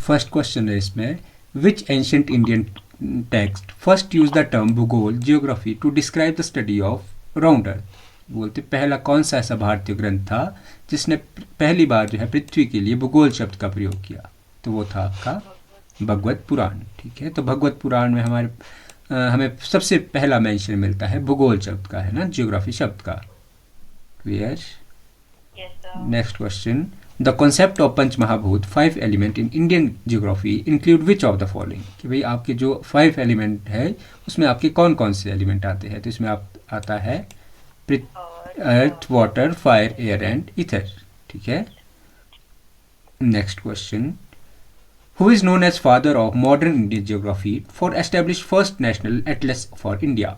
First question है इसमें, which ancient Indian text first use the term bhugol geography to describe the study of round earth. बोलते पहला कौन सा ऐसा भारतीय ग्रंथ था जिसने पहली बार जो है पृथ्वी के लिए भूगोल शब्द का प्रयोग किया, तो वो था आपका भगवत पुराण। ठीक है, तो भगवत पुराण में हमें सबसे पहला मेंशन मिलता है भूगोल शब्द का, है ना, जियोग्राफी शब्द का। Clear? Next question, the concept of panch mahabhut 5 element in Indian geography include which of the following. कि भाई आपके जो 5 एलिमेंट है उसमें आपके कौन कौन से एलिमेंट आते हैं, तो इसमें आता है earth, water, fire, air and ether. ठीक है। Next question, who is known as father of modern Indian geography for establish first national atlas for India.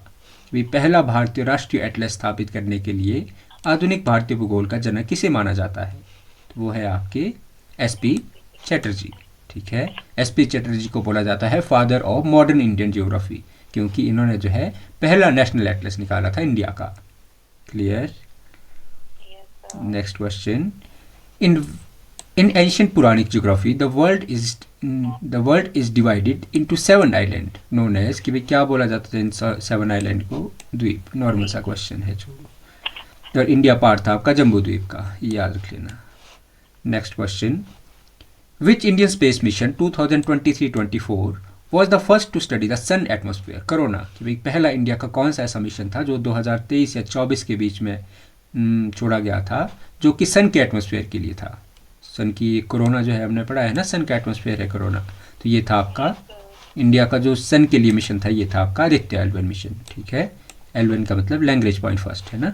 भी पहला भारतीय राष्ट्रीय एटलस स्थापित करने के लिए आधुनिक भारतीय भूगोल का जनक किसे माना जाता है, तो वो है आपके एसपी चैटर्जी। ठीक है, एसपी चैटर्जी को बोला जाता है father of modern Indian geography, क्योंकि इन्होंने जो है पहला नेशनल एटलस निकाला था इंडिया का। Clear? Next question, in ancient Puranic geography the world is divided into 7 island known as। कि भाई क्या बोला जाता था इन 7 आइलैंड को? द्वीप। नॉर्मल सा क्वेश्चन है जो, और इंडिया पार्ट था आपका जम्बू द्वीप का, ये याद रख लेना। Next question, which Indian space mission 2023-24 was the first to study the sun atmosphere corona. कि भाई पहला इंडिया का कौन सा ऐसा मिशन था जो 2023 या 24 के बीच में छोड़ा गया था, जो कि सन के एटमोसफेयर के लिए था। सन की कोरोना जो है हमने पढ़ा है ना, सन का एटमोसफेयर है कोरोना, तो ये था आपका इंडिया का जो सन के लिए मिशन था, ये था आपका आदित्य एल1 मिशन। ठीक है, L1 का मतलब लैंग्वेज पॉइंट फर्स्ट है ना।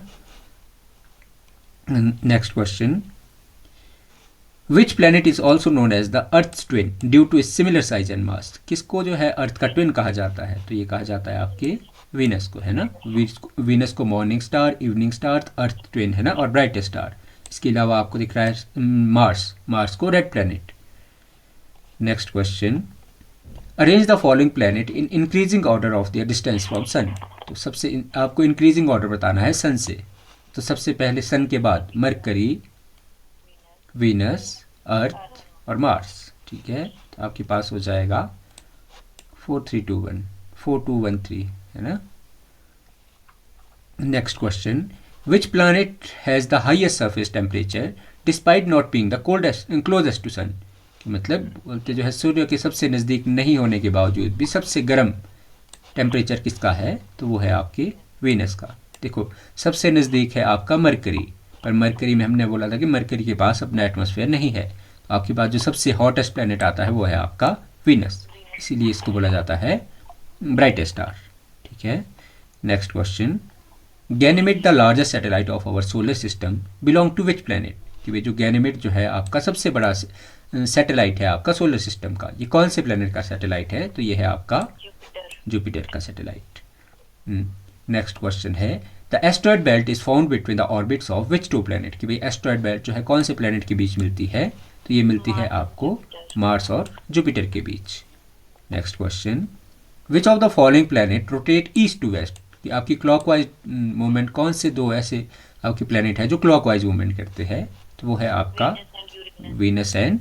Next question, which planet is also known as the Earth twin due to similar size and mass. किसको जो है अर्थ का ट्विन कहा जाता है, तो ये कहा जाता है आपके वीनस को, है ना। वीनस को मॉर्निंग स्टार, इवनिंग स्टार, अर्थ ट्विन है ना, और ब्राइटेस्ट स्टार। इसके अलावा आपको दिख रहा है मार्स को red planet. Next question, arrange the following planet in increasing order of their distance from sun. तो सबसे आपको इंक्रीजिंग ऑर्डर बताना है सन से, तो सबसे पहले सन के बाद मरकरी, वीनस, अर्थ और मार्स। ठीक है, तो आपके पास हो जाएगा 4213 है ना। Next question, which planet has the highest surface temperature despite not being the closest to sun. मतलब बोलते जो है सूर्य के सबसे नज़दीक नहीं होने के बावजूद भी सबसे गर्म टेम्परेचर किसका है, तो वो है आपके वीनस का। देखो सबसे नज़दीक है आपका मरकरी, पर मरकरी में हमने बोला था कि मरकरी के पास अपना एटमॉस्फेयर नहीं है, तो आपके पास जो सबसे हॉटेस्ट प्लैनेट आता है वो है आपका वीनस, इसीलिए इसको बोला जाता है ब्राइटेस्ट स्टार। ठीक है। Next question, Ganymede the largest satellite of our solar system belong to which planet. कि भाई जो गैनीमेड जो है आपका सबसे बड़ा सैटेलाइट है आपका सोलर सिस्टम का, ये कौन से प्लैनेट का सैटेलाइट है, तो ये है आपका जुपिटर का सैटेलाइट। नेक्स्ट क्वेश्चन है, the asteroid belt is found between the orbits of which 2 planet. कि भाई एस्ट्रॉयड बेल्ट जो है कौन से प्लैनेट के बीच मिलती है, तो ये मिलती है आपको मार्स और जुपिटर के बीच। Next question, which of the following planet rotate east to west. कि आपकी क्लॉकवाइज मूवमेंट कौन से 2 ऐसे आपके प्लैनेट है जो क्लॉकवाइज मूवमेंट करते हैं, तो वो है आपका वीनस एंड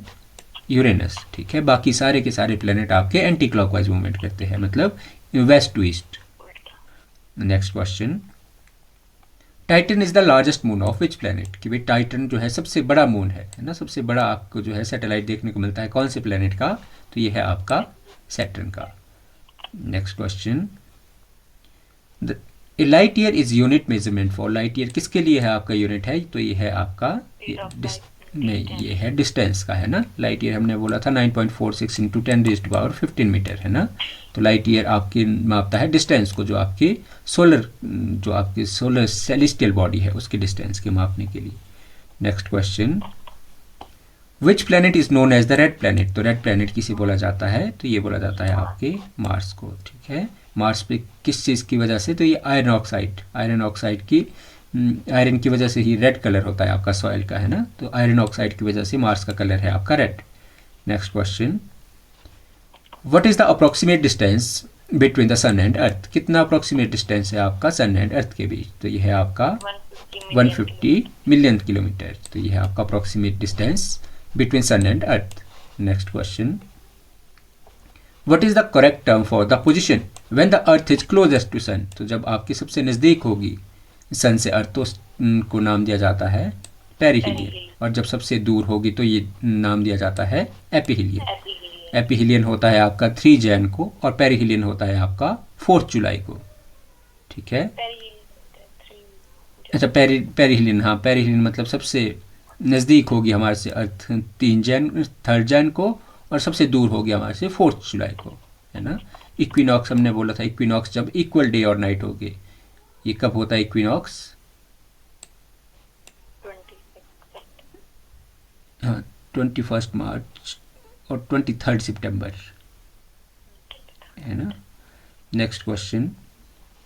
यूरेनस। ठीक है, बाकी सारे के सारे प्लैनेट आपके एंटी क्लॉकवाइज मूवमेंट करते हैं, मतलब west to east. Next question, Titan is the largest moon of which planet. कि भाई टाइटन जो है सबसे बड़ा मून है ना, सबसे बड़ा आपको जो है सैटेलाइट देखने को मिलता है कौन से प्लैनेट का, तो ये है आपका सैटर्न का। Next question, light year is unit measurement for. Light year किसके लिए है आपका यूनिट है, तो ये है आपका ये है डिस्टेंस का, है ना। लाइट ईयर हमने बोला था 9.46 इंटू 10⁻15 मीटर है ना, तो लाइट ईयर आपकी मापता है डिस्टेंस को, जो आपकी सोलर सेलेस्टियल बॉडी है उसकी डिस्टेंस के मापने के लिए। Next question, which planet is known as the red planet. तो रेड प्लैनेट किसे बोला जाता है, तो ये बोला जाता है आपके मार्स को। ठीक है, मार्स पे किस चीज़ की वजह से, तो ये आयरन ऑक्साइड की आयरन की वजह से ही रेड कलर होता है आपका सॉइल का, है ना, तो आयरन ऑक्साइड की वजह से मार्स का कलर है आपका red. Next question, what is the approximate distance between the sun and Earth. कितना अप्रोक्सीमेट डिस्टेंस है आपका सन एंड अर्थ के बीच, तो ये है आपका 150 मिलियन किलोमीटर, तो ये है आपका approximate distance between sun and earth. Next question, what is the correct term for the position when the earth is closest to sun? तो जब आपकी सबसे नज़दीक होगी सन से अर्थ तो को नाम दिया जाता है पेरिहीलियन, और जब सबसे दूर होगी तो ये नाम दिया जाता है एपीहीलियन। एपीहीलियन होता है आपका 3 जैन को और पेरिहीलियन होता है आपका 4 जुलाई को। ठीक है, अच्छा पेरिहीलियन, हाँ पेरिहीलियन मतलब सबसे नज़दीक होगी हमारे से अर्थ 3 जैन को और सबसे दूर होगी हमारे से 4 जुलाई को, है ना। इक्विनॉक्स हमने बोला था, इक्विनॉक्स जब इक्वल डे और नाइट होगी, ये कब होता है इक्विनॉक्स? हाँ 21 मार्च और 23 सितंबर, है ना। Next question,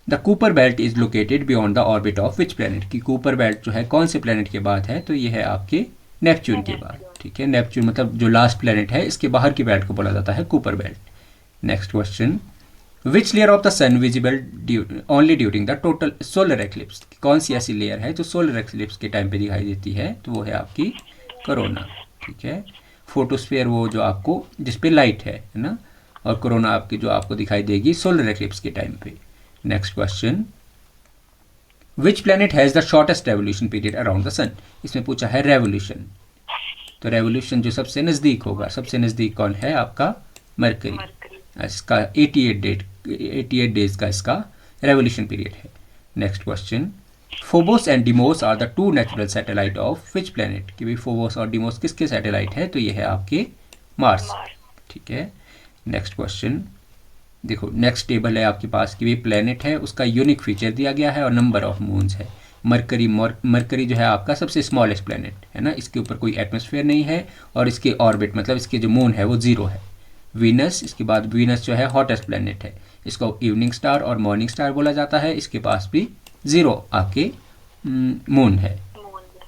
the Cooper belt is located beyond the orbit of which planet? की कूपर बेल्ट जो है कौन से प्लैनेट के बाद है? तो ये है आपके नेपच्यून के बाद। ठीक है, नेपच्यून मतलब जो लास्ट प्लैनेट है, इसके बाहर की बेल्ट को बोला जाता है Kuiper belt. Next question, which layer of the sun visible only during the total solar eclipse? कौन सी ऐसी लेयर है जो सोलर एक्लिप्स के टाइम पे दिखाई देती है? तो वो है आपकी कोरोना। ठीक है, फोटोस्फीयर वो जो आपको जिसपे लाइट है ना, और कोरोना आपकी जो आपको दिखाई देगी सोलर एक्लिप्स के टाइम पे। Next question, which planet has the shortest revolution period around the sun? इसमें पूछा है रेवोल्यूशन, तो रेवोल्यूशन जो सबसे नज़दीक होगा, सबसे नज़दीक कौन है? आपका मरकरी। इसका 88 डेज का इसका रेवोल्यूशन पीरियड है। Next question, Phobos and Deimos are the 2 natural satellite of which planet? कि भाई फोबोस और डिमोस किसके सैटेलाइट है? तो ये है आपके मार्स। ठीक है, नेक्स्ट क्वेश्चन देखो, नेक्स्ट टेबल है आपके पास कि भाई प्लैनेट है उसका यूनिक फीचर दिया गया है और नंबर ऑफ मून्स है। मरकरी जो है आपका सबसे स्मॉलेस्ट प्लैनेट है ना, इसके ऊपर कोई एटमॉस्फेयर नहीं है और इसके ऑर्बिट मतलब इसके जो मून है वो 0 है। वीनस, इसके बाद वीनस जो है हॉटेस्ट प्लैनेट है, इसको इवनिंग स्टार और मॉर्निंग स्टार बोला जाता है, इसके पास भी 0 आपके मून है।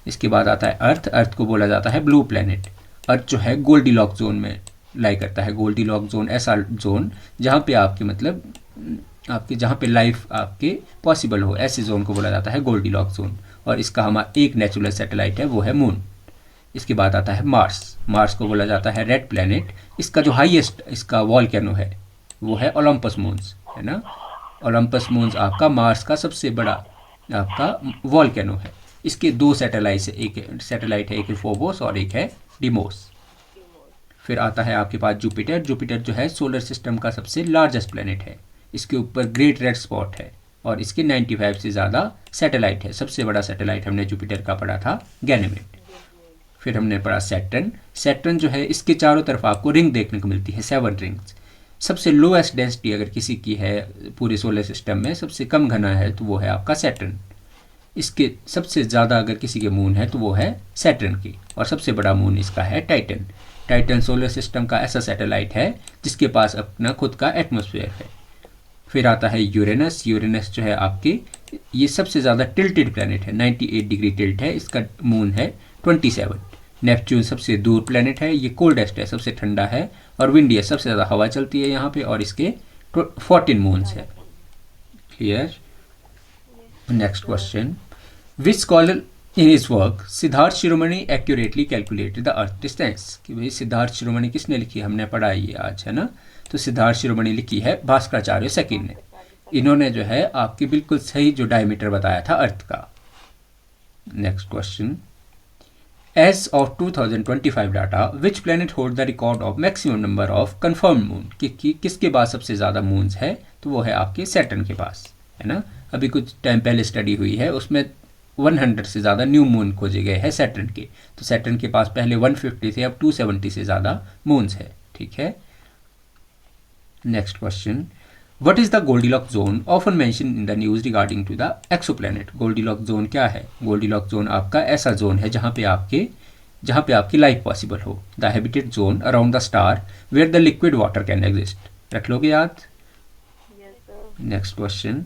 इसके बाद आता है अर्थ, अर्थ को बोला जाता है ब्लू प्लैनेट। अर्थ जो है गोल्डीलॉक जोन में लाई करता है। गोल्डीलॉक जोन ऐसा जोन जहाँ पे आपके मतलब आपके जहाँ पे लाइफ आपके पॉसिबल हो, ऐसे जोन को बोला जाता है गोल्डीलॉक जोन, और इसका हमारा एक नेचुरल सैटेलाइट है वो है मून। इसके बाद आता है मार्स, मार्स को बोला जाता है रेड प्लैनेट। इसका जो हाईएस्ट इसका वॉल्केनो है वो है ओलंपस मून्स, है ना। ओलंपस मून्स आपका मार्स का सबसे बड़ा आपका वॉल्केनो है। इसके 2 सैटेलाइट है, एक सैटेलाइट है, एक है फोबोस और एक है डिमोस। फिर आता है आपके पास जुपिटर। जुपिटर जो है सोलर सिस्टम का सबसे लार्जेस्ट प्लैनेट है, इसके ऊपर ग्रेट रेड स्पॉट है और इसके 95 से ज़्यादा सैटेलाइट है। सबसे बड़ा सैटेलाइट हमने जुपिटर का पढ़ा था गैनीमेड। फिर हमने पढ़ा सैटर्न। सैटर्न जो है इसके चारों तरफ आपको रिंग देखने को मिलती है, 7 रिंग्स। सबसे लोएस्ट डेंसिटी अगर किसी की है पूरे सोलर सिस्टम में, सबसे कम घना है तो वो है आपका सैटर्न। इसके सबसे ज़्यादा अगर किसी के मून है तो वो है सैटर्न की, और सबसे बड़ा मून इसका है टाइटन। टाइटन सोलर सिस्टम का ऐसा सैटेलाइट है जिसके पास अपना खुद का एटमॉस्फेयर है। फिर आता है यूरेनस। यूरेनस जो है आपके ये सबसे ज़्यादा टिल्टेड प्लैनेट है, 98 डिग्री टिल्ट है, इसका मून है 27। नेपच्यून सबसे दूर प्लैनेट है, ये कोल्डेस्ट है, सबसे ठंडा है और विंडी है, सबसे ज़्यादा हवा चलती है यहाँ पे, और इसके 14 मून्स है। Clear. Next question, which scholar in his work Siddharth Shiromani accurately calculated the earth distance? कि भाई सिद्धार्थ शिरोमणि किसने लिखी? हमने पढ़ा ये आज, है ना। तो सिद्धार्थ शिरोमणि लिखी है भास्कराचार्य सेकंड ने। इन्होंने जो है आपकी बिल्कुल सही जो डायमीटर बताया था अर्थ का। Next question, as of 2025 data which planet hold the record of maximum number of confirmed moon? कि किसके पास सबसे ज़्यादा मून्स है? तो वो है आपके सैटर्न के पास, है ना। अभी कुछ टाइम पहले स्टडी हुई है, उसमें 100 से ज़्यादा न्यू मून खोजे गए हैं सैटर्न के। तो सैटर्न के पास पहले 150 थे, अब 270 से ज़्यादा मून्स है। ठीक है। Next question, what is the Goldilock zone often mention in the news regarding to the exoplanet? Goldilock zone क्या है? गोल्डीलॉक जोन आपका ऐसा जोन है जहाँ पे आपकी लाइफ पॉसिबल हो। The habitat zone around the star where the liquid water can exist. रख लोगे याद? Next question,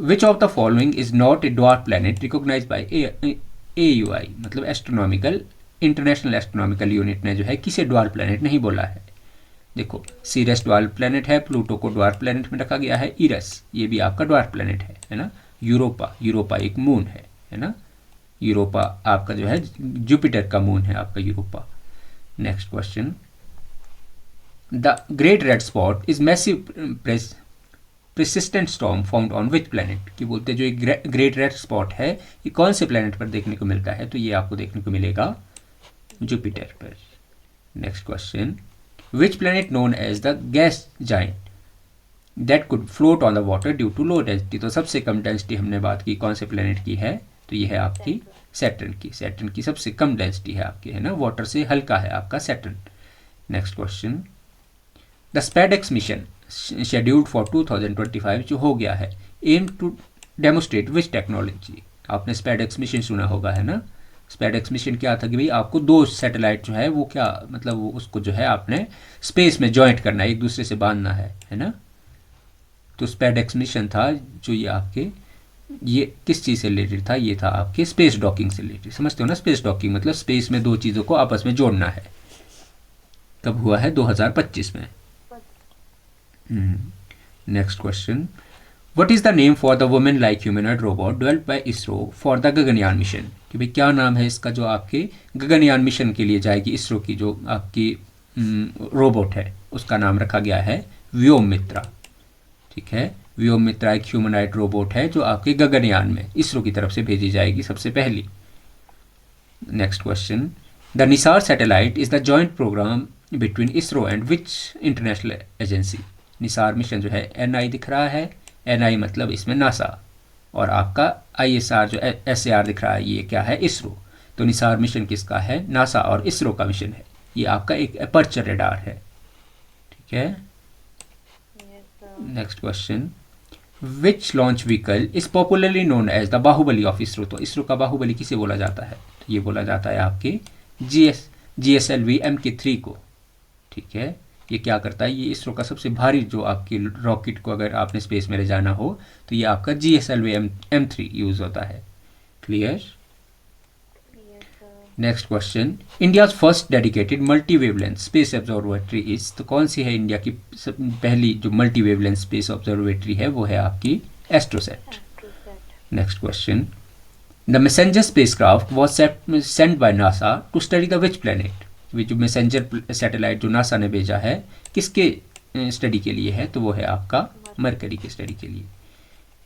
which of the following is not a dwarf planet recognized by AUI? मतलब एस्ट्रोनॉमिकल इंटरनेशनल एस्ट्रोनॉमिकल यूनिट ने जो है किसे dwarf planet नहीं बोला है। देखो, सीरस ड्वार्फ प्लैनेट है, प्लूटो को ड्वार्फ प्लैनेट में रखा गया है, इरस ये भी आपका ड्वार्फ प्लैनेट है ना। यूरोपा एक मून है ना। यूरोपा आपका जो है जुपिटर का मून है आपका Europa. Next question, the great red spot is massive persistent storm found on which planet, कि बोलते हैं जो एक ग्रेट रेड स्पॉट है ये कौन से प्लेनेट पर देखने को मिलता है, तो ये आपको देखने को मिलेगा जुपिटर पर। Next question, which planet known as the gas giant that could float on the water due to low density, तो सबसे कम डेंसिटी हमने बात की कौन से प्लेनेट की है, तो ये है आपकी सैटर्न की। सैटर्न की सबसे कम डेंसिटी है आपकी, है ना, वाटर से हल्का है आपका Saturn. Next question, the SpaDeX mission scheduled for 2025 जो हो गया है, aim to demonstrate which technology, आपने स्पेडेक्स मिशन सुना होगा, है ना। स्पेडेक्स मिशन क्या था कि भाई आपको दो सैटेलाइट जो है वो क्या मतलब वो उसको जो है आपने स्पेस में जॉइंट करना है, एक दूसरे से बांधना है ना। तो स्पेडेक्स मिशन था जो ये आपके ये किस चीज़ से रिलेटेड था, ये था आपके स्पेस डॉकिंग से रिलेटेड। समझते हो ना, स्पेस डॉकिंग मतलब स्पेस में दो चीज़ों को आपस में जोड़ना है। कब हुआ है, 2025 में। Next question, what is the name for the women like humanoid robot developed by ISRO for the Gaganyaan mission, कि भाई क्या नाम है इसका जो आपके गगनयान मिशन के लिए जाएगी इसरो की जो आपकी रोबोट है, उसका नाम रखा गया है व्योममित्रा। ठीक है, व्योममित्रा एक ह्यूमनॉइड रोबोट है जो आपके गगनयान में इसरो की तरफ से भेजी जाएगी सबसे पहली। Next question, the NISAR satellite is the joint program between ISRO and which international agency, NISAR mission जो है एनआई दिख रहा है, एनआई मतलब इसमें नासा, और आपका आईएसआर जो एसएआर दिख रहा है ये क्या है, इसरो। तो निसार मिशन किसका है, नासा और इसरो का मिशन है। ये आपका एक अपर्चर रेडार है। ठीक है, next question, which launch vehicle is popularly known as the Bahubali of ISRO, तो इसरो का बाहुबली किसे बोला जाता है, तो ये बोला जाता है आपके GSLV MK3 को। ठीक है, ये क्या करता है, ये इसरो का सबसे भारी जो आपकी रॉकेट को अगर आपने स्पेस में ले जाना हो तो ये आपका GSLV M3 यूज होता है। Clear. Next question, India's first dedicated multi wavelength space observatory is, तो कौन सी है इंडिया की पहली जो मल्टी वेवलेंथ स्पेस ऑब्जर्वेटरी है, वो है आपकी AstroSat. Next question, the Messenger spacecraft was sent by NASA to study the which planet, वे जो मैसेंजर सैटेलाइट जो नासा ने भेजा है किसके स्टडी के लिए है, तो वो है आपका मरकरी के स्टडी के लिए।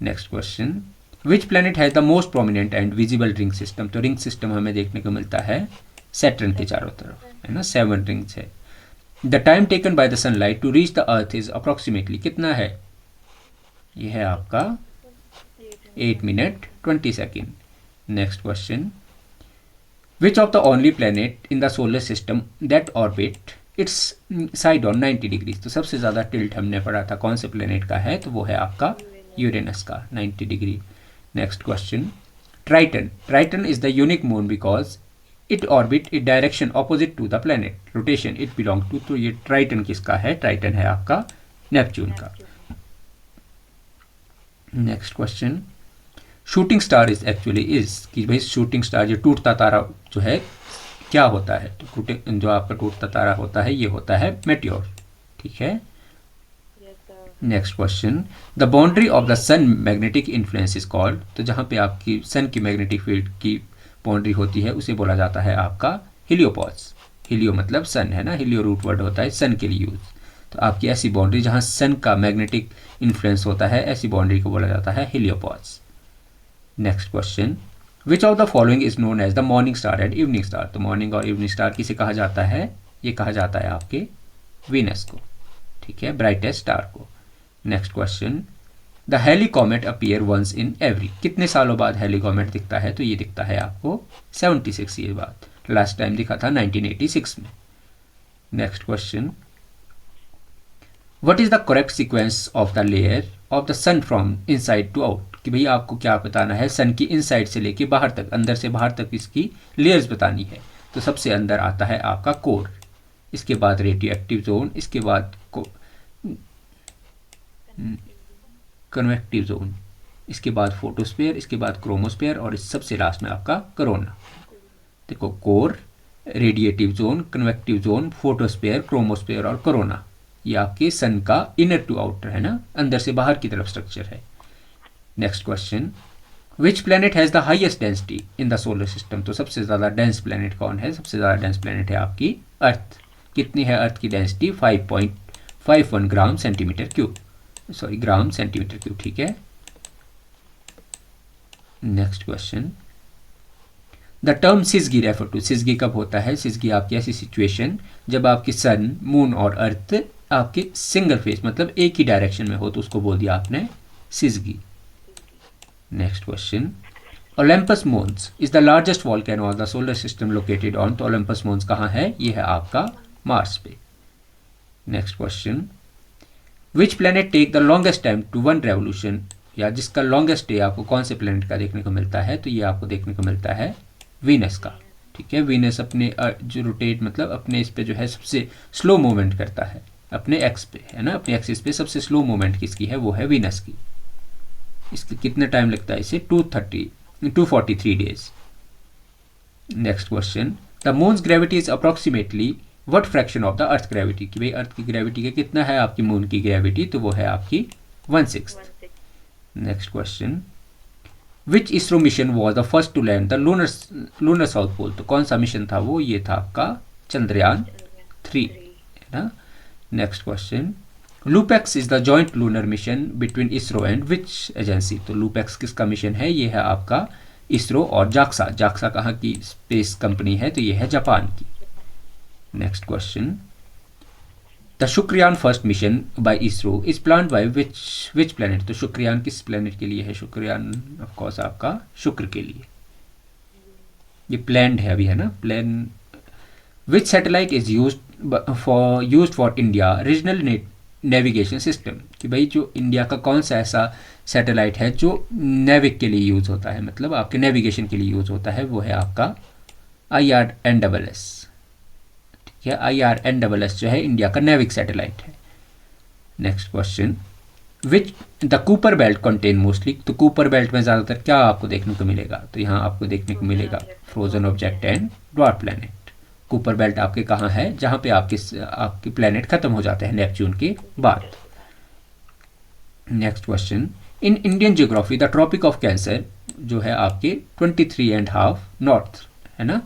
Next question, which planet has the most prominent and visible ring system, तो रिंग सिस्टम हमें देखने को मिलता है सैटर्न के चारों तरफ, है ना, 7 रिंग्स है। The time taken by the sunlight to reach the earth is approximately कितना है, ये है आपका 8 minute 20 second. Next question, which of the only planet in the solar system that orbit its side on 90 degrees, तो सबसे ज़्यादा tilt हमने पढ़ा था कौन से प्लेनेट का है, तो वो है आपका यूरेनस का 90 degree. Next question, Triton, Triton is the unique moon because it orbit in direction opposite to the planet rotation it belong to, तो ये ट्राइटन किसका है, ट्राइटन है आपका नेपच्यून का। Next question, shooting star is actually is, कि भाई shooting star जो टूटता तारा जो है क्या होता है, तो जो आपका टूटता तारा होता है ये होता है मेटियोर। ठीक है। Next question, the boundary of the sun magnetic influence is called, तो जहाँ पे आपकी सन की मैग्नेटिक फील्ड की बाउंड्री होती है उसे बोला जाता है आपका हिलियोपॉज। हिलियो मतलब सन है ना, हिलियो रूट वर्ड होता है सन के लिए यूज। तो आपकी ऐसी बाउंड्री जहाँ सन का मैग्नेटिक इन्फ्लुएंस होता है ऐसी बाउंड्री को बोला जाता है heliopause. Next question, which of the following is known as the morning star and evening star, तो मॉर्निंग और इवनिंग स्टार किसे कहा जाता है, ये कहा जाता है आपके वीनस को। ठीक है, ब्राइटेस्ट स्टार को। Next question, the Halley comet appear once in every, कितने सालों बाद हेली कॉमेट दिखता है, तो ये दिखता है आपको 76 ईयर बाद, लास्ट टाइम दिखा था 1986 में। Next question, what is the correct sequence of the layer of the sun from inside to out, कि भैया आपको क्या बताना है, सन की इनसाइड से लेके बाहर तक, अंदर से बाहर तक इसकी लेयर्स बतानी है। तो सबसे अंदर आता है आपका कोर, इसके बाद रेडियो एक्टिव जोन, इसके बाद कन्वेक्टिव जोन, इसके बाद फोटोस्फीयर, इसके बाद क्रोमोस्फीयर और इस सबसे लास्ट में आपका कोरोना। देखो, core, radiative zone, convective zone, photosphere, chromosphere और कोरोना, ये आपके सन का इनर टू आउटर है ना, अंदर से बाहर की तरफ स्ट्रक्चर है। Next question, which planet has the highest density in the solar system, तो सबसे ज़्यादा डेंस प्लैनेट कौन है, सबसे ज़्यादा डेंस प्लैनेट है आपकी अर्थ। कितनी है अर्थ की density? 5.51 gram centimetre cube, sorry gram centimetre cube, ठीक है। Next question, the term syzygy refer to, syzygy कब होता है? सिजगी आपकी ऐसी सिचुएशन जब आपकी सन, मून और अर्थ आपके सिंगल फेस मतलब एक ही डायरेक्शन में हो, तो उसको बोल दिया आपने syzygy. Next question, Olympus Mons is the largest volcano of the solar system located on, तो ओलंपस मोन्स कहाँ है? ये है आपका मार्स पे। Next question, which planet take the longest time to one revolution, या जिसका लॉन्गेस्ट डे आपको कौन से प्लैनेट का देखने को मिलता है? तो ये आपको देखने को मिलता है वीनस का, ठीक है। वीनस अपने जो रोटेट मतलब अपने इस पे जो है सबसे स्लो मूवमेंट करता है, अपने एक्स पे है ना, अपने एक्सिस पे सबसे स्लो मूवमेंट किसकी है? वो है वीनस की। इसके कितना टाइम लगता है इसे? 243 days. Next question, the moons gravity is approximately what fraction of the earth gravity, कि भाई अर्थ की ग्रेविटी का कितना है आपकी मून की ग्रेविटी? तो वो है आपकी 1/6। Next question, which ISRO mission was the first to land the lunar south pole, तो कौन सा मिशन था वो? ये था आपका चंद्रयान 3, है ना। Next question, LUPEX is the joint lunar mission between ISRO and which agency, तो लूपेक्स किसका मिशन है? ये है आपका इसरो और जाक्सा। जाक्सा कहाँ की स्पेस कंपनी है? तो ये है जापान की। Next question, the Shukrayaan first mission by ISRO is planned by which planet, तो शुक्रयान किस प्लैनेट के लिए है? शुक्रयान ऑफ कोर्स आपका शुक्र के लिए, ये प्लैंड है अभी, है ना, plan. Which satellite is used for India regional navigation system, कि भाई जो इंडिया का कौन सा ऐसा सैटेलाइट है जो नेविक के लिए यूज होता है, मतलब आपके नेविगेशन के लिए यूज होता है? वो है आपका IRNSS, ठीक है। IRNSS जो है इंडिया का नेविक सैटेलाइट है। Next question, which the Cooper belt contain mostly, तो कूपर बेल्ट में ज़्यादातर क्या आपको देखने को मिलेगा? तो यहाँ आपको देखने को मिलेगा frozen object and dwarf planet. Cooper belt आपके कहाँ है? जहाँ पे आपके प्लैनेट खत्म हो जाते हैं नेपच्यून के बाद। Next question, in Indian geography the tropic of cancer जो है आपके 23.5 नॉर्थ, है ना,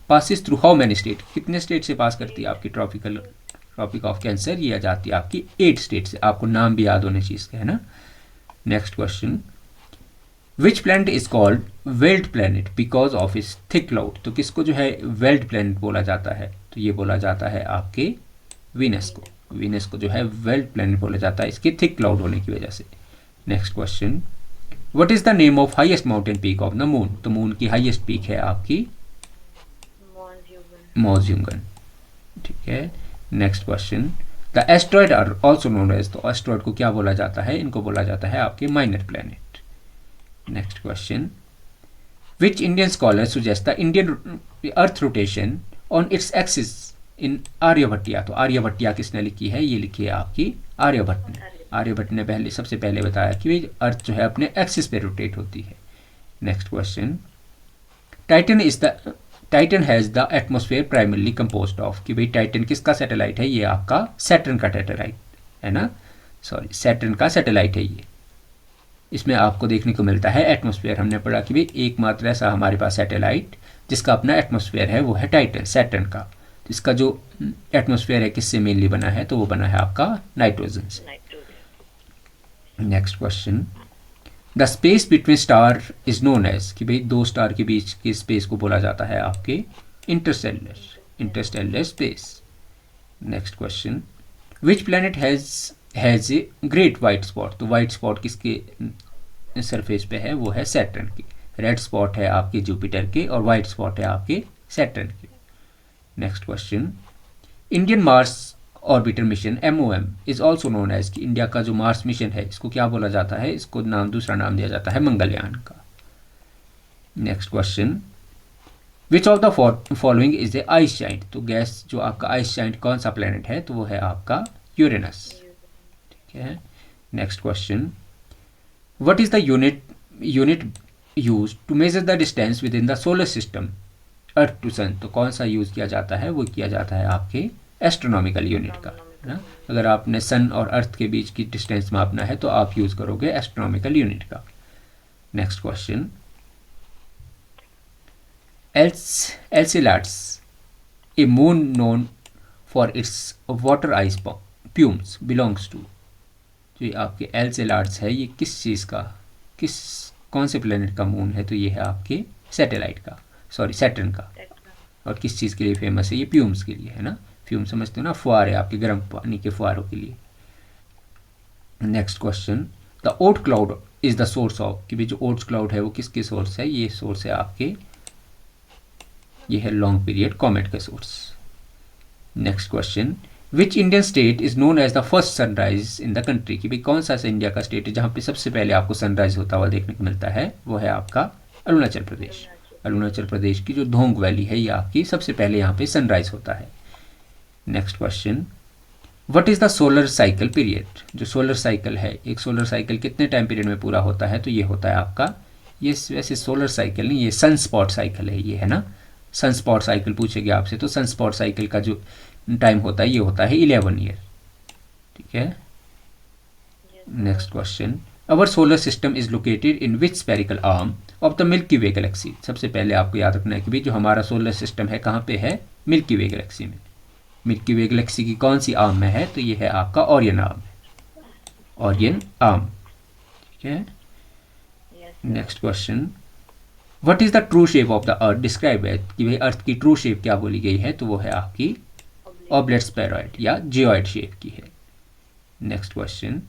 passes through how many state, कितने स्टेट से पास करती है आपकी ट्रॉपिक ऑफ कैंसर? ये आ जाती है आपकी 8 स्टेट से। आपको नाम भी याद होने चीज़ के, है ना। Next question, which planet is called weld planet because of इस थिक क्लाउड, तो किसको जो है वेल्ड प्लैनेट बोला जाता है? तो ये बोला जाता है आपके वीनस को। वीनस को जो है वेल्ड प्लैनेट बोला जाता है इसके थिक क्लाउड होने की वजह से। Next question, what is the name of highest mountain peak of the moon, तो मून की हाईएस्ट पीक है आपकी मॉज़्यूंगन, ठीक है। Next question, the asteroid are also known as, तो एस्ट्रॉयड को क्या बोला जाता है? इनको बोला जाता है आपके minor planet. Next question, which Indian scholar suggest the Indian earth rotation on its axis इन आर्यभट्टिया, तो आर्यभट्टिया किसने लिखी है? ये लिखी है आपकी आर्यभट्ट ने। आर्यभट्ट ने सबसे पहले बताया कि अर्थ जो है अपने एक्सिस पे रोटेट होती है। Next question, Titan has the atmosphere primarily composed of, कि भाई टाइटन किसका सैटेलाइट है? ये आपका सैटर्न का सैटेलाइट है ना, सॉरी सैटर्न का सैटेलाइट है ये। इसमें आपको देखने को मिलता है एटमॉस्फेयर। हमने पढ़ा कि भाई एकमात्र ऐसा हमारे पास सैटेलाइट जिसका अपना एटमॉस्फेयर है वो है टाइटन, सैटर्न का। तो इसका जो एटमॉस्फेयर है किससे मेनली बना है? तो वो बना है आपका नाइट्रोजन से। Next question, the space between star is known as, कि भाई दो स्टार के बीच की स्पेस को बोला जाता है आपके Interstellar space. Next question, which planet has a great white spot, तो वाइट स्पॉट किसके सरफेस पे है? वो है सैटर्न की। रेड स्पॉट है आपके जुपिटर के और वाइट स्पॉट है आपके सैटर्न के। Next question, Indian Mars orbiter mission MOM is also known as, कि इंडिया का जो मार्स मिशन है इसको क्या बोला जाता है? इसको दूसरा नाम दिया जाता है मंगलयान का। Next question, which of the following is a ice giant, तो गैस जो आपका आइस जाइंट कौन सा प्लैनेट है? तो वो है आपका यूरेनस, ठीक है। Next question, what is the unit use to measure the distance within the solar system earth to sun, तो कौन सा यूज़ किया जाता है? वो किया जाता है आपके एस्ट्रोनॉमिकल यूनिट का, है ना। अगर आपने सन और अर्थ के बीच की डिस्टेंस मापना है तो आप यूज़ करोगे एस्ट्रोनॉमिकल यूनिट का। Next question, Enceladus a moon known for its water ice plumes belongs to. जो ये आपके एल से लार्ज है, ये किस चीज़ का, किस कौन से प्लेनेट का मून है? तो ये है आपके सैटेलाइट का, सॉरी सैटर्न का। और किस चीज़ के लिए फेमस है? ये प्यूम्स के लिए है ना। फ्यूम समझते हो ना, फुहारे आपके गर्म पानी के फुहारों के लिए। Next question, the Oort cloud is the source of, कि भाई जो ओट्स क्लाउड है वो किसके सोर्स है? ये सोर्स है आपके, ये है लॉन्ग पीरियड कॉमेट का source. Next question, which Indian state is known as the first sunrise in the country, कि भाई कौन सा इंडिया का स्टेट है जहाँ पे सबसे पहले आपको सनराइज होता हुआ देखने को मिलता है? वो है आपका अरुणाचल प्रदेश। अरुणाचल प्रदेश की जो धोंग वैली है, ये आपकी सबसे पहले यहाँ पे सनराइज होता है। Next question, what is the solar cycle period? जो सोलर साइकिल है, एक सोलर साइकिल कितने टाइम पीरियड में पूरा होता है? तो ये होता है आपका, ये वैसे सोलर साइकिल नहीं, ये सन स्पॉट साइकिल है, ये है ना। सन स्पॉट साइकिल पूछेगी आपसे, तो सन स्पॉट साइकिल का जो टाइम होता है ये होता है 11 ईयर। ठीक है। Next question, our solar system is located in which spherical arm of the Milky way Galaxy? सबसे पहले आपको याद रखना है कि भाई जो हमारा सोलर सिस्टम है कहाँ पे है? मिल्की वे गैलेक्सी में। मिल्की वे गैलेक्सी की कौन सी आर्म में है? तो ये है आपका ओरियन आर्म, ओरियन आर्म। ठीक है। Next question, what is the true shape of the earth describe है, कि भाई अर्थ की ट्रू शेप क्या बोली गई है? तो वो है आपकी ऑब्लेट स्फेरॉइड या जियोइड शेप की है। Next question,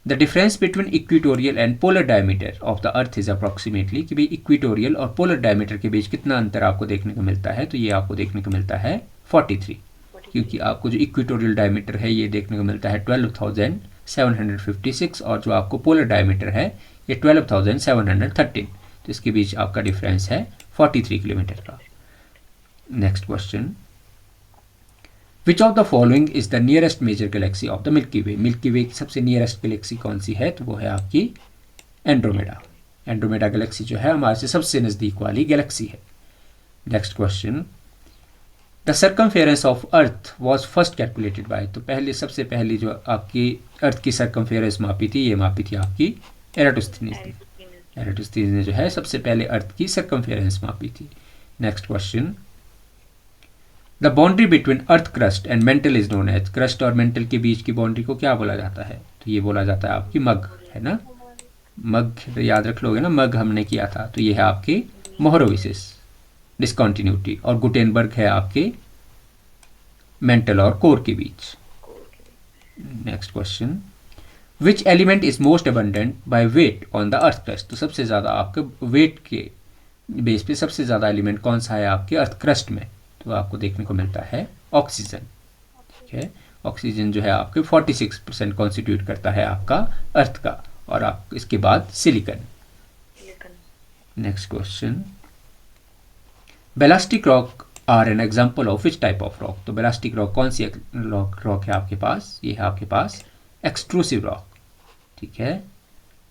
the difference between equatorial and polar diameter of the earth is approximately, कि भाई इक्वेटोरियल और पोलर डायमीटर के बीच कितना अंतर आपको देखने को मिलता है? तो ये आपको देखने को मिलता है 43, क्योंकि आपको जो इक्वेटोरियल डायमीटर है ये देखने को मिलता है 12,756 और जो आपको पोलर डायमीटर है ये 12,713, तो इसके बीच आपका डिफरेंस है 43 किलोमीटर का। Next question, which of the following is the nearest major galaxy of the Milky Way? Milky Way की सबसे नियरेस्ट गैलेक्सी कौन सी है? तो वो है आपकी एंड्रोमेडा। एंड्रोमेडा गैलेक्सी जो है हमारे से सबसे नज़दीक वाली गैलेक्सी है। Next question, the circumference of earth was first calculated by, तो पहले सबसे पहली जो आपकी अर्थ की सर्कमफेरेंस मापी थी, ये मापी थी आपकी एराटोस्थेनीज ने। एराटोस्थेनीज ने जो है सबसे पहले अर्थ की सर्कमफेरेंस मापी थी। Next question, the boundary between earth crust and mantle is known as, crust और मेंटल के बीच की बाउंड्री को क्या बोला जाता है? तो ये बोला जाता है आपकी मग, है ना। मग याद रख लोगे ना, मग हमने किया था, तो ये है आपकी मोहरोविसिस डिसकॉन्टिन्यूटी, और गुटेनबर्ग है आपके मेंटल और कोर के बीच। Next question, which element is most abundant by weight on the earth crust, तो सबसे ज़्यादा आपके वेट के बेस पे सबसे ज़्यादा एलिमेंट कौन सा है आपके अर्थ क्रस्ट में? तो आपको देखने को मिलता है ऑक्सीजन। ठीक है। ऑक्सीजन जो है आपके 46% कॉन्स्टिट्यूट करता है आपका अर्थ का, और आप इसके बाद silicon. Next question, basaltic rock are an example of which type of rock, तो बेलास्टिक रॉक कौन सी रॉक है आपके पास? ये है आपके पास एक्सट्रूसिव रॉक। ठीक है।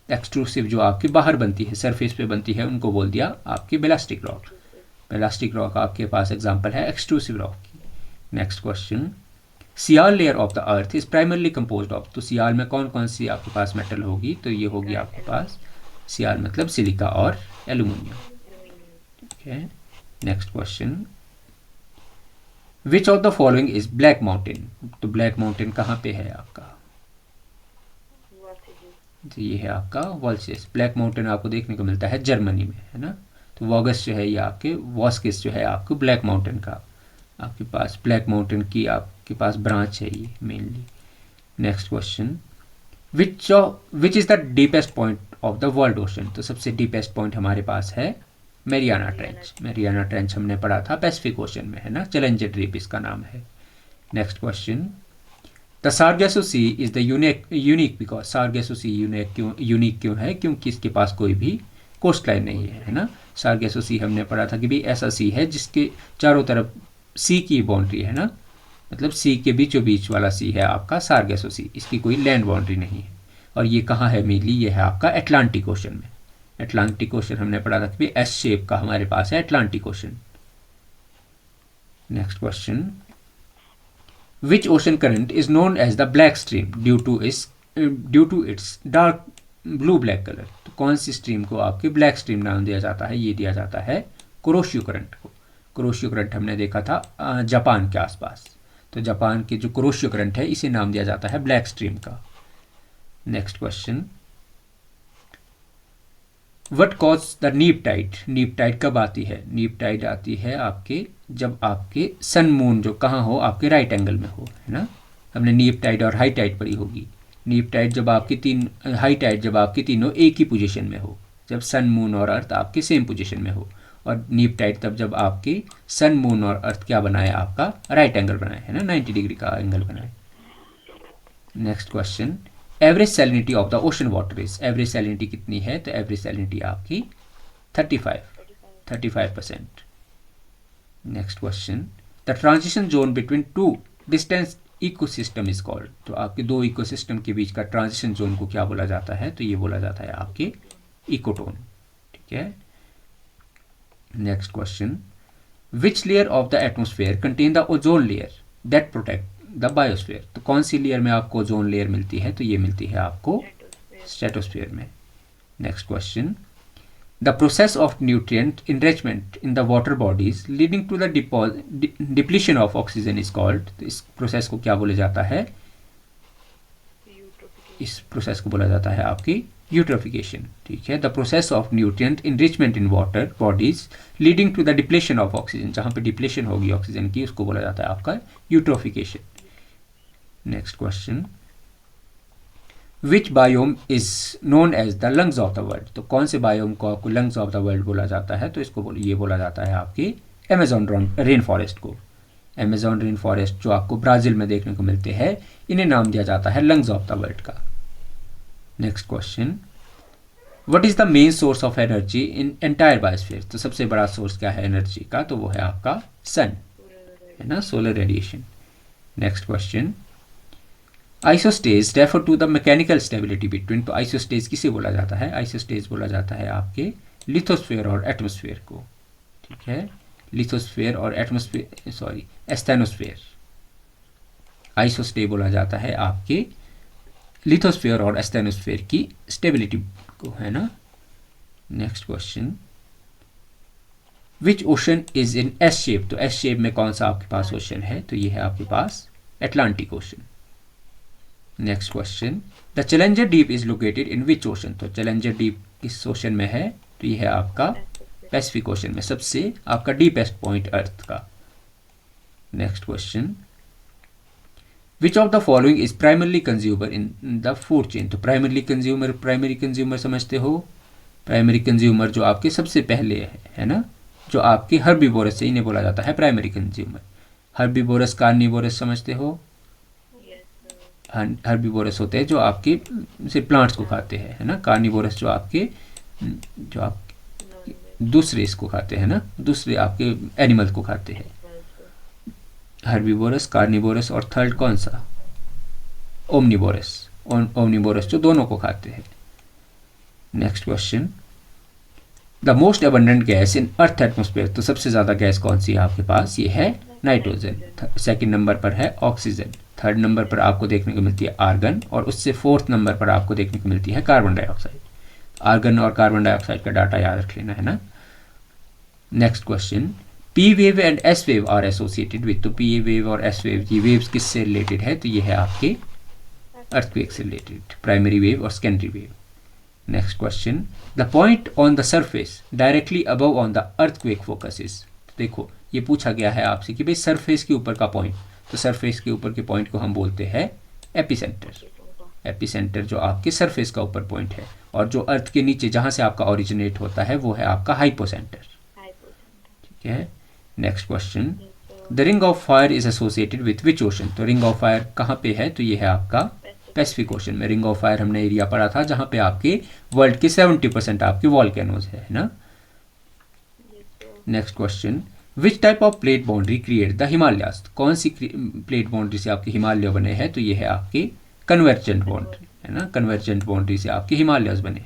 एक्सट्रूसिव जो आपके बाहर बनती है, सरफेस पे बनती है, उनको बोल दिया आपकी बेलास्टिक रॉक। बेलास्टिक रॉक आपके पास एग्जाम्पल है एक्सट्रूसिव रॉक की। Next question, sial layer of the earth is primarily composed of, तो सियाल में कौन कौन सी आपके पास मेटल होगी? तो ये होगी आपके पास, सियाल मतलब सिलिका और एल्यूमिनियम। ठीक है। Next question, which of the following is black mountain, तो ब्लैक माउंटेन कहाँ पे है आपका? तो ये है आपका वॉल्सिस। ब्लैक माउंटेन आपको देखने को मिलता है जर्मनी में, है ना। तो वॉगस जो है ये आपके, वॉस्किस जो है आपको ब्लैक माउंटेन का आपके पास, ब्लैक माउंटेन की आपके पास ब्रांच है ये mainly. Next question, which is the deepest point of the world ocean, तो सबसे डीपेस्ट पॉइंट हमारे पास है मैरियाना ट्रेंच। मैरियाना ट्रेंच हमने पढ़ा था पैसिफिक ओशन में, है ना। चैलेंजर ड्रीप इसका नाम है। Next question, the Sargasso Sea is the unique because, Sargasso Sea unique क्यों है? क्योंकि इसके पास कोई भी कोस्ट लाइन नहीं है, है ना। सारगेसो सी हमने पढ़ा था कि भाई ऐसा सी है जिसके चारों तरफ सी की बाउंड्री है ना, मतलब सी के बीचों बीच वाला सी है आपका सारगेसो सी, इसकी कोई लैंड बाउंड्री नहीं है। और ये कहाँ है मेनली? ये है आपका एटलांटिक ओशन में। एटलांटिक ओशन हमने पढ़ा था कि भाई एस शेप का हमारे पास है Atlantic ocean. Next question, which ocean current is known as the black stream due to its dark blue black colour, तो कौन सी स्ट्रीम को आपके ब्लैक स्ट्रीम नाम दिया जाता है? ये दिया जाता है कुरोशियो करंट को। कुरोशियो करंट हमने देखा था जापान के आसपास, तो जापान के जो कुरोशियो करंट है इसे नाम दिया जाता है ब्लैक स्ट्रीम का। Next question, what cause the नीप टाइड? नीप टाइड कब आती है? नीप टाइड आती है आपके जब आपके सन मून जो कहाँ हो, आपके राइट एंगल में हो, है ना। हमने नीप टाइड और हाई टाइड पढ़ी होगी। नीप टाइड जब आपकी हाई टाइड जब आपकी तीनों एक ही पोजीशन में हो, जब सन मून और अर्थ आपके सेम पोजीशन में हो। और नीप टाइड तब जब आपके सन मून और अर्थ क्या बनाए, आपका राइट एंगल बनाए, है ना, 90 डिग्री का एंगल बनाए। Next question, average salinity of the ocean water is? Average salinity कितनी है? तो एवरेज सैलिनिटी आपकी 35%। Next question, the transition zone between two distance ecosystem is called? तो आपके दो इकोसिस्टम के बीच का ट्रांजिशन जोन को क्या बोला जाता है? तो ये बोला जाता है आपके इकोटोन। ठीक है। Next question, which layer of the atmosphere contain the ozone layer that protect the biosphere? तो कौन सी लेयर में आपको ओजोन लेयर मिलती है? तो ये मिलती है आपको स्ट्रेटोस्फीयर में। Next question, the process of nutrient enrichment in the water bodies leading to the depletion of oxygen is called? तो इस प्रोसेस को क्या बोला जाता है? इस प्रोसेस को बोला जाता है आपकी यूट्रोफिकेशन। ठीक है। The process of nutrient enrichment in water bodies leading to the depletion of oxygen, जहाँ पे डिप्लेशन होगी ऑक्सीजन की, उसको बोला जाता है आपका eutrophication. Next question, which biome is known as the lungs of the world? तो कौन से बायोम को आपको लंग्स ऑफ द वर्ल्ड बोला जाता है? तो इसको ये बोला जाता है आपके अमेजॉन रेन फॉरेस्ट को। अमेजॉन रेन फॉरेस्ट जो आपको ब्राज़ील में देखने को मिलते हैं, इन्हें नाम दिया जाता है लंग्स ऑफ द वर्ल्ड का। Next question, what is the main source of energy in entire biosphere? तो सबसे बड़ा सोर्स क्या है एनर्जी का? तो वो है आपका सन, है ना, solar radiation. Next question, isostasy refer to the mechanical stability between? तो आइसोस्टेज किसे बोला जाता है? आइसोस्टेज बोला जाता है आपके लिथोस्फीयर और एटमोस्फीयर को। ठीक है। लिथोस्फीयर और एस्थेनोस्फीयर। आइसोस्टे बोला जाता है आपके लिथोस्फीयर और एस्थेनोस्फीयर की स्टेबिलिटी को, है ना। Next question, which ocean is in S shape? तो एस शेप में कौन सा आपके पास ओशन है? तो ये है आपके पास Atlantic ocean. Next question, the Challenger Deep is located in which ocean? तो चैलेंजर डीप किस ओशन में है? तो ये है आपका पैसिफिक ओशन में, सबसे आपका डीपेस्ट पॉइंट अर्थ का। Next question, which of the following is primarily consumer in the food chain? तो प्राइमरी कंज्यूमर समझते हो? प्राइमरी कंज्यूमर जो आपके सबसे पहले है ना, जो आपके हर्बीवोरस से, इन्हें बोला जाता है प्राइमरी कंज्यूमर। हर्बीवोरस, कार्निवोरस समझते हो? हर्बीवोरस होते हैं जो आपके से प्लांट्स को खाते हैं, है ना। कार्निवोरस जो आपके दूसरे इसको खाते हैं ना, दूसरे आपके एनिमल को खाते हैं। हर्बीवोरस, कार्निवोरस और थर्ड कौन सा? ओमनिवोरस। ओमनिवोरस जो दोनों को खाते हैं। Next question, the most abundant gas in earth atmosphere? तो सबसे ज़्यादा गैस कौन सी है आपके पास? ये है नाइट्रोजन। सेकंड नंबर पर है ऑक्सीजन। थर्ड नंबर पर आपको देखने को मिलती है आर्गन, और उससे फोर्थ नंबर पर आपको देखने को मिलती है कार्बन डाइऑक्साइड। आर्गन और कार्बन डाइऑक्साइड का डाटा याद रख लेना, है ना। Next question, P wave and S wave are associated with? तो पी वेव और एस वेव, ये वेव्स किससे रिलेटेड है? तो ये है आपके अर्थक्वेक से रिलेटेड, प्राइमरी वेव और secondary wave. Next question, the point on the surface directly above on the earthquake focuses? देखो ये पूछा गया है आपसे कि भाई सरफेस के ऊपर का पॉइंट, तो सरफेस के ऊपर के पॉइंट को हम बोलते हैं एपिसेंटर। एपिसेंटर जो आपके सरफेस का ऊपर पॉइंट है, और जो अर्थ के नीचे जहां से आपका ओरिजिनेट होता है वो है आपका हाइपोसेंटर। ठीक है। Next question, the ring of fire is associated with which ocean? तो रिंग ऑफ फायर कहाँ पे है? तो ये है आपका पैसिफिक ओशन में। रिंग ऑफ फायर हमने एरिया पढ़ा था जहाँ पे आपके वर्ल्ड के 70% आपके वॉल्केनोज है ना। Next question, which type of plate boundary create the Himalayas? कौन सी प्लेट बाउंड्री से आपके हिमालय बने हैं? तो ये है आपके कन्वर्जेंट बाउंड्री, है ना। कन्वर्जेंट बाउंड्री से आपके हिमालयाज बने।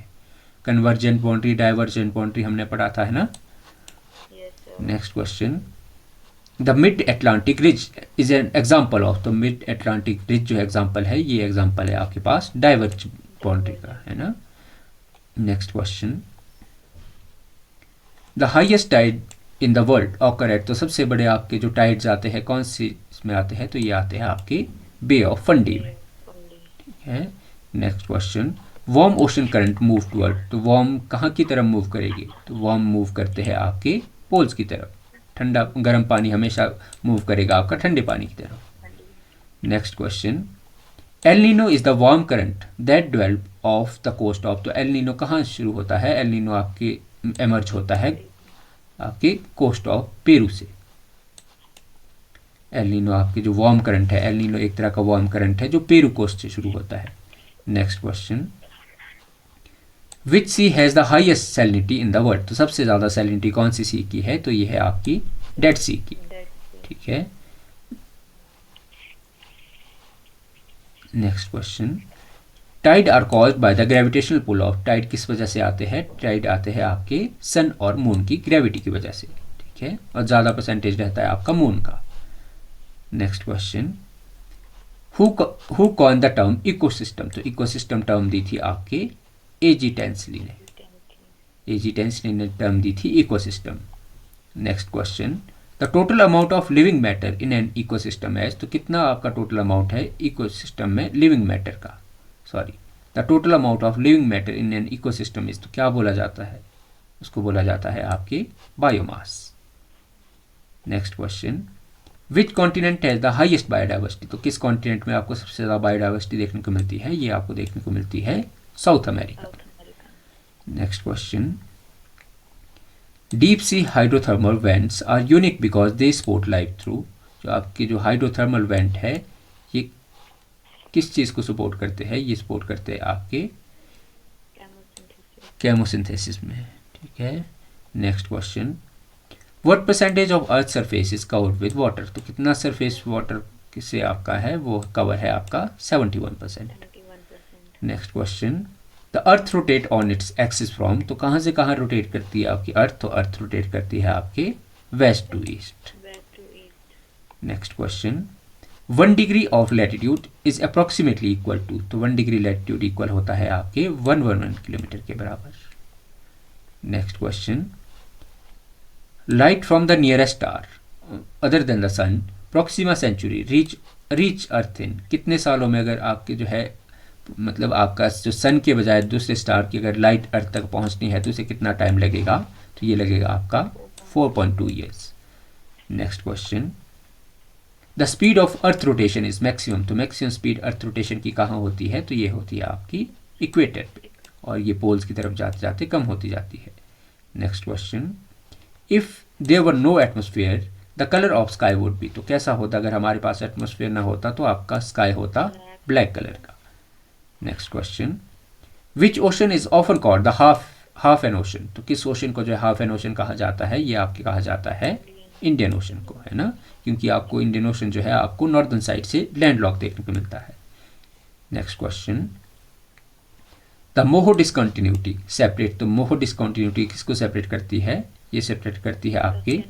कन्वर्जेंट बाउंड्री, डाइवर्जेंट बाउंड्री हमने पढ़ा था, है ना। Next question, the mid Atlantic ridge is an example of? तो मिड एटलांटिक रिज जो एग्जाम्पल है, ये एग्जाम्पल है आपके पास डाइवर्ज बाउंड्री का, है ना। Next question, the highest tied in the world occur eight? तो सबसे बड़े आपके जो टाइड्स आते हैं कौन सी कोस्ट में आते हैं, तो ये आते हैं आपके बे ऑफ फंडी में, ठीक है। Next question, warm ocean current move toward, तो वार्म कहाँ की तरफ मूव करेगी, तो वार्म मूव करते हैं आपके पोल्स की तरफ, ठंडा गर्म पानी हमेशा मूव करेगा आपका ठंडे पानी की तरफ। Next question, El Nino is the warm current that develop off the coast of, तो एल नीनो कहाँ शुरू होता है, एल नीनो आपके एमर्ज होता है आपके कोस्ट ऑफ पेरू से। एल नीनो आपके जो वार्म करंट है, एल नीनो एक तरह का वार्म करंट है जो पेरू कोस्ट से शुरू होता है। Next question, which sea has the highest salinity in the world, तो सबसे ज़्यादा सैलिनिटी कौन सी सी की है, तो ये है आपकी डेड सी की, ठीक है। Next question, tide are caused by the gravitational pull of, tide किस वजह से आते हैं, टाइड आते हैं आपके सन और मून की ग्रेविटी की वजह से, ठीक है, और ज़्यादा परसेंटेज रहता है आपका मून का। Next question, who coin the term ecosystem, तो इकोसिस्टम टर्म दी थी आपके एजी टेंसली ने, एजी टेंसली ने टर्म दी थी ecosystem. Next question, the total amount of living matter in an ecosystem as, तो कितना आपका टोटल अमाउंट है इकोसिस्टम में लिविंग मैटर का, sorry the total amount of living matter in an ecosystem is, तो क्या बोला जाता है, उसको बोला जाता है आपके biomass. Next question, which continent has the highest biodiversity, तो किस कॉन्टिनेंट में आपको सबसे ज़्यादा बायोडाइवर्सिटी देखने को मिलती है, ये आपको देखने को मिलती है South America. Next question, deep sea hydrothermal vents are unique because they support life through, जो आपकी जो हाइड्रोथर्मल वेंट है ये किस चीज़ को सपोर्ट करते हैं, ये सपोर्ट करते हैं आपके केमोसिंथेसिस में, ठीक है। Next question, what percentage of earth surface is covered with water, तो कितना सरफेस वाटर से आपका है, वो कवर है आपका 71%। Next question, the earth rotate on its axis from, तो कहाँ से कहाँ रोटेट करती है आपकी अर्थ, तो अर्थ रोटेट करती है आपके west to east. Next question, 1 degree of latitude is approximately equal to, तो 1 डिग्री लैटिट्यूड इक्वल होता है आपके 111 किलोमीटर के बराबर। Next question, light from the nearest star other than the sun Proxima Centauri reach earth in, कितने सालों में अगर आपके जो है मतलब आपका जो सन के बजाय दूसरे स्टार की अगर लाइट अर्थ तक पहुंचनी है तो उसे कितना टाइम लगेगा, तो ये लगेगा आपका 4.2 years. Next question, the speed of earth rotation is maximum, तो मैक्सिमम स्पीड अर्थ रोटेशन की कहाँ होती है, तो ये होती है आपकी इक्वेटर पे, और ये पोल्स की तरफ जाते जाते कम होती जाती है। Next question, if there were no atmosphere the colour of sky would be, तो कैसा होता अगर हमारे पास एटमोसफियर ना होता तो आपका स्काई होता ब्लैक कलर का। Next question, which ocean is often called the half an ocean, तो किस ओशन को जो है हाफ एन ओशन कहा जाता है, ये आपके कहा जाता है इंडियन ओशन को, है ना, क्योंकि आपको इंडियन ओशन जो है आपको नॉर्दर्न साइड से लैंडलॉक देखने को मिलता है। Next question, the Moho discontinuity separate, तो मोहो डिसकंटिन्यूटी किसको सेपरेट करती है, ये सेपरेट करती है आपके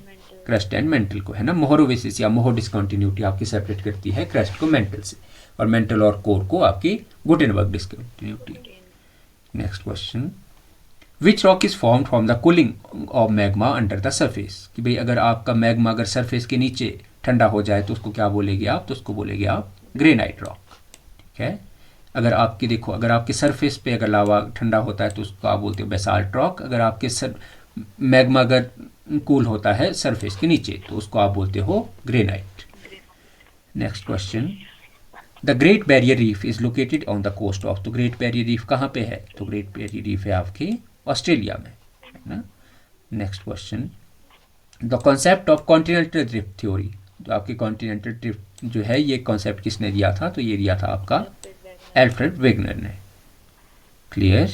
क्रस्ट एंड मेंटल को, है ना, मोहोरोवेसिस या मोहो डिसकंटिन्यूटी आपकी सेपरेट करती है क्रस्ट को मेंटल से, और मेंटल और कोर को आपकी Gutenberg discontinuity. Next question, which rock is formed from the cooling of magma under the surface, कि भाई अगर आपका मैग्मा अगर सरफेस के नीचे ठंडा हो जाए तो उसको क्या बोलेंगे आप, तो उसको बोलेंगे आप ग्रेनाइट रॉक, ठीक है। अगर आपकी देखो अगर आपके सरफेस पे अगर लावा ठंडा होता है तो उसको आप बोलते हो बेसाल्ट रॉक, अगर आपके मैग्मा अगर कूल होता है सरफेस के नीचे तो उसको आप बोलते हो granite. Next question, the great barrier reef is located on the coast of, तो ग्रेट बैरियर रीफ कहाँ पे है, तो ग्रेट बैरियर रीफ है आपके ऑस्ट्रेलिया में, है ना। Next question, the concept of continental drift theory, जो आपकी कॉन्टिनेंटल ड्रिफ्ट जो है ये कॉन्सेप्ट किसने दिया था, तो ये दिया था आपका एल्फ्रेड वेगनर ने। क्लियर।